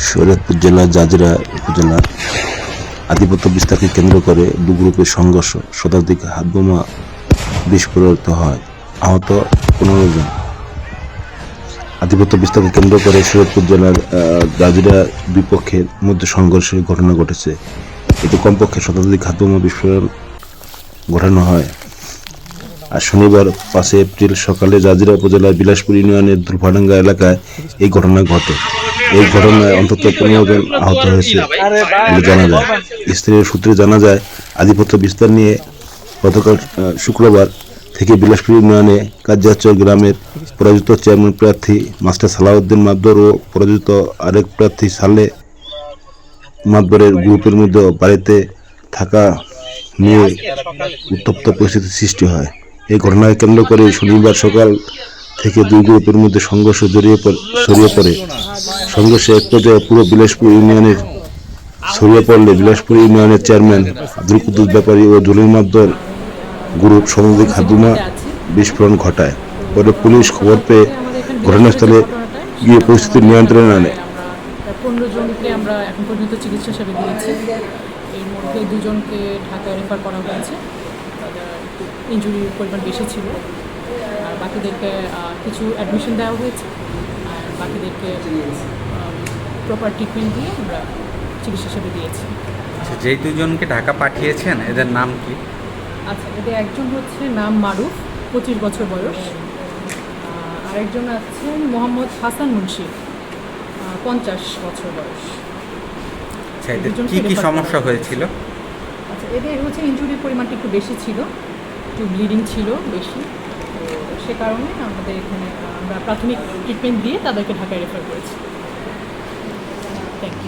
শরীয়তপুর জেলার জাজিরা উপজেলার আধিপত্য বিস্তারকে কেন্দ্র করে দু গ্রুপের সংঘর্ষ, শতাধিক হাতবোমা বিস্ফোরিত হয়, আহত 15 জন। আধিপত্য বিস্তারকে কেন্দ্র করে শরীয়তপুর জেলার জাজিরা দুই পক্ষের মধ্যে সংঘর্ষের ঘটনা ঘটেছে। এতে কমপক্ষে শতাধিক হাতবোমা বিস্ফোরণ ঘটানো হয়। আর শনিবার 5 এপ্রিল সকালে জাজিরা উপজেলার বিলাসপুর ইউনিয়নের দুলফাডাঙ্গা এলাকায় এই ঘটনা ঘটে। এই ঘটনায় অন্তত 15 জন আহত হয়েছে বলে জানা যায়। স্থানীয় সূত্রে জানা যায়, আধিপত্য বিস্তার নিয়ে গতকাল শুক্রবার থেকে বিলাসপুর ইউনিয়নে কাজিয়াচর গ্রামের পরাজিত চেয়ারম্যান প্রার্থী মাস্টার সালাউদ্দিন মাদবর ও পরাজিত আরেক প্রার্থী সালে মাদবরের গ্রুপের মধ্যে বাড়িতে থাকা নিয়ে উত্তপ্ত পরিস্থিতির সৃষ্টি হয়। এই ঘটনাকে কেন্দ্র করে শনিবার সকাল থেকে দুই গ্রুপের মধ্যে সংঘর্ষ ছড়িয়ে পড়ে। সংঘর্ষে এক পর্যায়ে পুরো বিলাসপুর ইউনিয়নের ছড়িয়ে পড়লে বিলাসপুর ইউনিয়নের চেয়ারম্যান আব্দুল কুদ্দুস ব্যাপারী ও জলিল মাদবর গ্রুপ শতাধিক হাতবোমা বিস্ফোরণ ঘটায়। পরে পুলিশ খবর পেয়ে ঘটনাস্থলে গিয়ে পরিস্থিতি নিয়ন্ত্রণে আনে। 15 জনকে আমরা এখন পর্যন্ত চিকিৎসা সেবা দিয়েছি। এর মধ্যে 2 জনকে ঢাকায় রেফার করা হয়েছে, তাদের ইনজুরির পরিমাণ বেশি ছিল। আর বাকিদেরকে কিছু অ্যাডমিশন দেওয়া হয়েছে, আর বাকিদেরকে প্রপার ট্রিটমেন্ট দিয়ে আমরা চিকিৎসা সেবা দিয়েছি। আচ্ছা, যেই 2 জনকে ঢাকা পাঠিয়েছেন এদের নাম কি? আচ্ছা, এদের একজন হচ্ছে নাম মারুফ, 25 বছর বয়স। আরেকজন আছেন মোহাম্মদ হাসান মুন্সি, 50 বছর বয়স। আচ্ছা, এদের কি সমস্যা হয়েছিল? আচ্ছা, এদের হচ্ছে ইনজুরির পরিমাণটা একটু বেশি ছিল, একটু ব্লিডিং ছিল বেশি, তো সে কারণে আমাদের এখানে আমরা প্রাথমিক ট্রিটমেন্ট দিয়ে তাদেরকে ঢাকায় রেফার করেছি। Thank you.